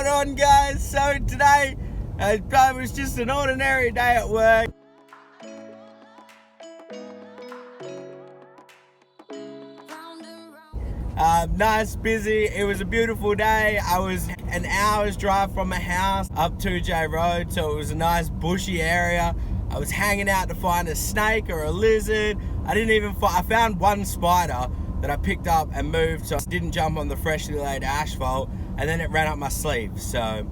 going on, guys? So today it was just an ordinary day at work. Nice, busy. It was a beautiful day. I was an hour's drive from my house up 2J Road, so it was a nice bushy area. I was hanging out to find a snake or a lizard. I found one spider that I picked up and moved, so I didn't jump on the freshly laid asphalt, and then it ran up my sleeve. So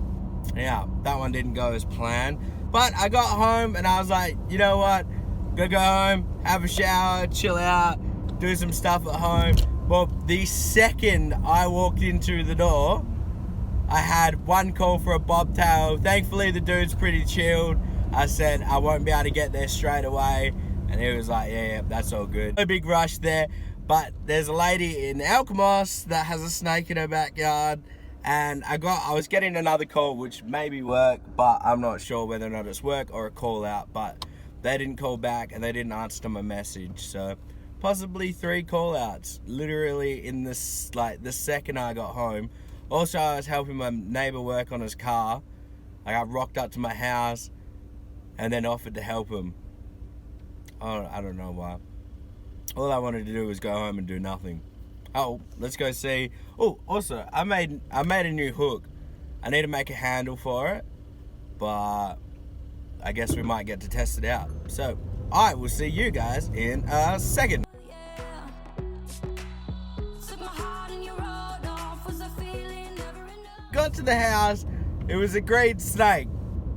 yeah, that one didn't go as planned. But I got home and I was like, you know what? Gonna go home, have a shower, chill out, do some stuff at home. Well, the second I walked into the door, I had one call for a bobtail. Thankfully, the dude's pretty chilled. I said I won't be able to get there straight away, and he was like, yeah, that's all good. No big rush there, but there's a lady in Alkmaar that has a snake in her backyard, and I was getting another call, which maybe work, but I'm not sure whether or not it's work or a call out. But they didn't call back and they didn't answer my message, so possibly 3 call outs literally in this, like, the second I got home. Also, I was helping my neighbor work on his car. Like, I rocked up to my house and then offered to help him. I don't know why. All I wanted to do was go home and do nothing. Oh, let's go see. Oh, also, I made a new hook. I need to make a handle for it, but I guess we might get to test it out. So I will see you guys in a second. Got to the house, it was a green snake,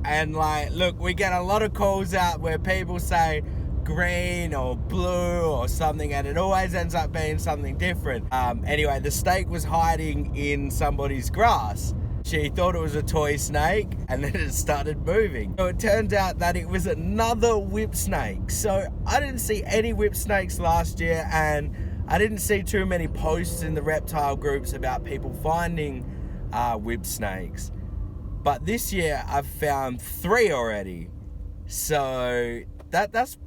and like, look, we get a lot of calls out where people say green or blue or something, and it always ends up being something different. Anyway, the snake was hiding in somebody's grass. She thought it was a toy snake, and then it started moving. So it turns out that it was another whip snake. So I didn't see any whip snakes last year, and I didn't see too many posts in the reptile groups about people finding whip snakes. But this year I've found 3 already. So that's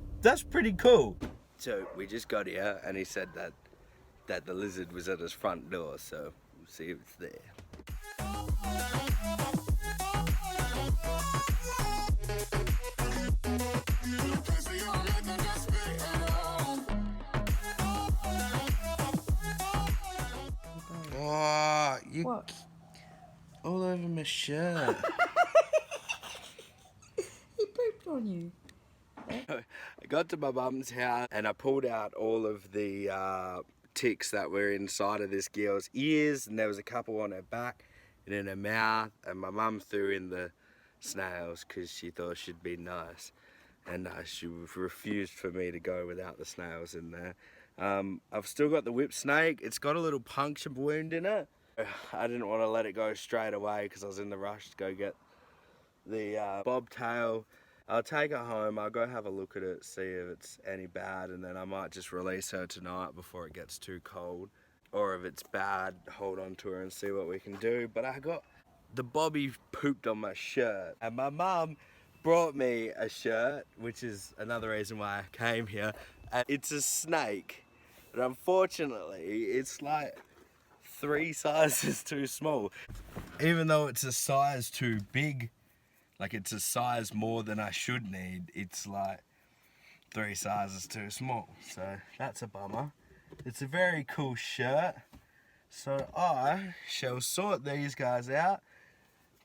pretty cool. So we just got here and he said that the lizard was at his front door, so we'll see if it's there. Oh, what? All over my shirt. He pooped on you. I got to my mum's house and I pulled out all of the ticks that were inside of this girl's ears, and there was a couple on her back and in her mouth, and my mum threw in the snails because she thought she'd be nice, and she refused for me to go without the snails in there. I've still got the whip snake. It's got a little puncture wound in it. I didn't want to let it go straight away because I was in the rush to go get the bobtail. I'll take her home, I'll go have a look at it, see if it's any bad, and then I might just release her tonight before it gets too cold. Or if it's bad, hold on to her and see what we can do. But I got the Bobby pooped on my shirt, and my mum brought me a shirt, which is another reason why I came here. And it's a snake, but unfortunately it's like 3 sizes too small. Even though it's a size too big, like it's a size more than I should need, it's like 3 sizes too small. So that's a bummer. It's a very cool shirt. So I shall sort these guys out,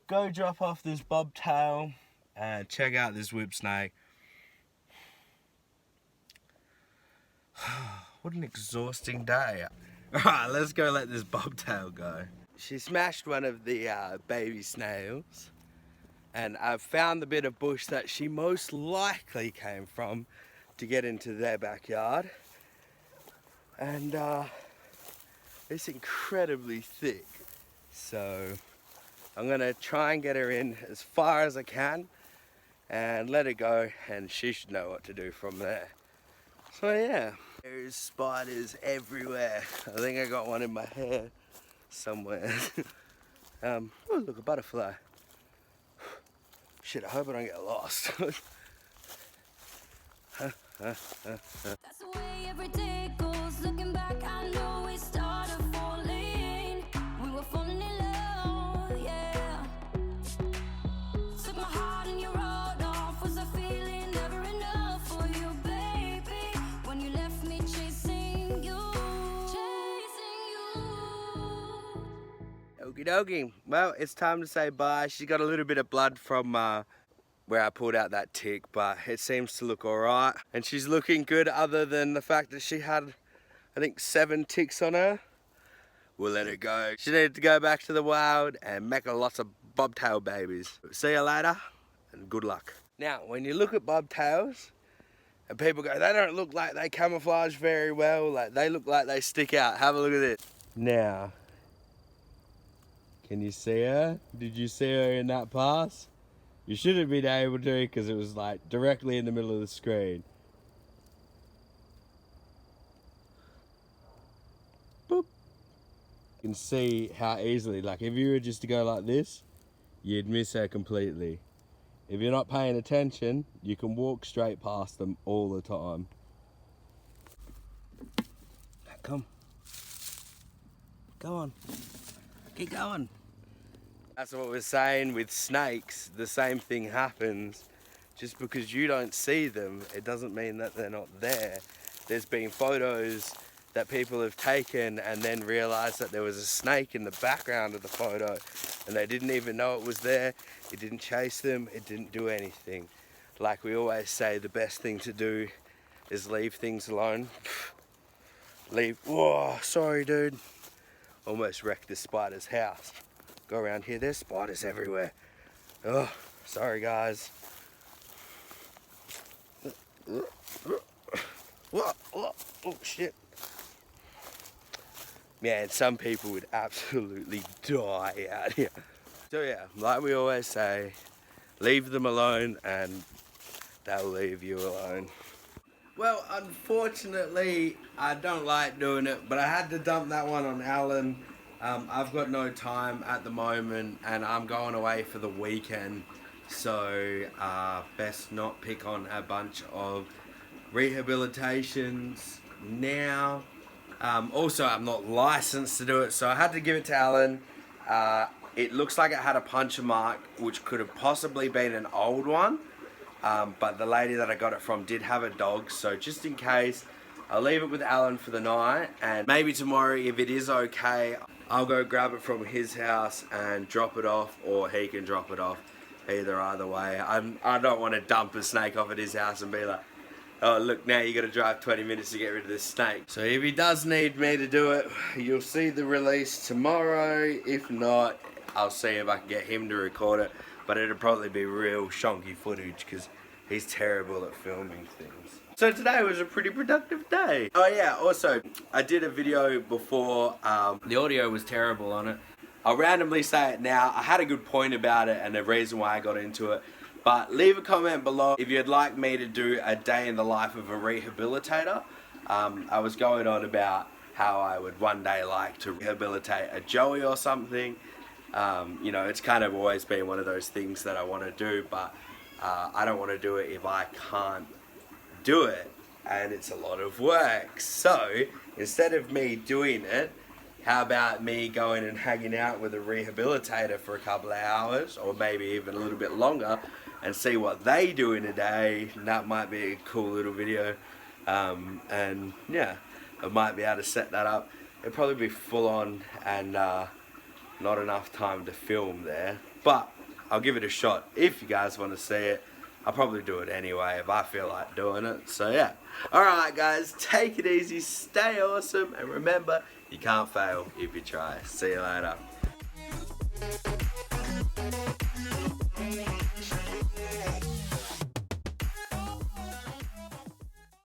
go drop off this bobtail, and check out this whip snake. What an exhausting day. Alright, let's go let this bobtail go. She smashed one of the baby snails, and I've found the bit of bush that she most likely came from to get into their backyard. And it's incredibly thick. So I'm gonna try and get her in as far as I can and let it go, and she should know what to do from there. So yeah, there's spiders everywhere. I think I got one in my hair somewhere. Oh, look, a butterfly. Shit, I hope I don't get lost. That's the way every day goes. Looking back, I know we started falling. We were falling in love, yeah. dokie. Well, it's time to say bye. She's got a little bit of blood from where I pulled out that tick, but it seems to look alright. And she's looking good other than the fact that she had, I think, 7 ticks on her. We'll let it go. She needed to go back to the wild and make lots of bobtail babies. See you later and good luck. Now, when you look at bobtails, and people go, they don't look like they camouflage very well, like they look like they stick out. Have a look at this. Now, can you see her? Did you see her in that pass? You should have been able to because it was like directly in the middle of the screen. Boop. You can see how easily, like if you were just to go like this, you'd miss her completely. If you're not paying attention, you can walk straight past them all the time. Come. Go on. Keep going. That's what we're saying with snakes. The same thing happens. Just because you don't see them, it doesn't mean that they're not there. There's been photos that people have taken and then realized that there was a snake in the background of the photo and they didn't even know it was there. It didn't chase them, it didn't do anything. Like we always say, the best thing to do is leave things alone. Leave, whoa, sorry dude. Almost wrecked this spider's house. Go around here, there's spiders everywhere. Oh, sorry guys. Oh shit. Man, some people would absolutely die out here. So yeah, like we always say, leave them alone and they'll leave you alone. Well, unfortunately, I don't like doing it, but I had to dump that one on Alan. I've got no time at the moment and I'm going away for the weekend. So best not pick on a bunch of rehabilitations now. Also, I'm not licensed to do it, so I had to give it to Alan. It looks like it had a puncture mark, which could have possibly been an old one. But the lady that I got it from did have a dog, so just in case, I'll leave it with Alan for the night. And maybe tomorrow, if it is okay, I'll go grab it from his house and drop it off, or he can drop it off. Either way. I don't want to dump a snake off at his house and be like, oh look, now you got to drive 20 minutes to get rid of this snake. So if he does need me to do it, you'll see the release tomorrow. If not, I'll see if I can get him to record it. But it'll probably be real shonky footage because he's terrible at filming things. So today was a pretty productive day. Oh yeah, also, I did a video before, the audio was terrible on it. I'll randomly say it now. I had a good point about it and the reason why I got into it. But leave a comment below if you'd like me to do a day in the life of a rehabilitator. I was going on about how I would one day like to rehabilitate a joey or something. You know, it's kind of always been one of those things that I want to do, but I don't want to do it if I can't do it, and it's a lot of work. So instead of me doing it, how about me going and hanging out with a rehabilitator for a couple of hours, or maybe even a little bit longer, and see what they do in a day. And that might be a cool little video. And yeah, I might be able to set that up. It'll probably be full on and not enough time to film there, but I'll give it a shot. If you guys want to see it, I'll probably do it anyway if I feel like doing it. So yeah, alright guys, take it easy, stay awesome, and remember, you can't fail if you try. See you later.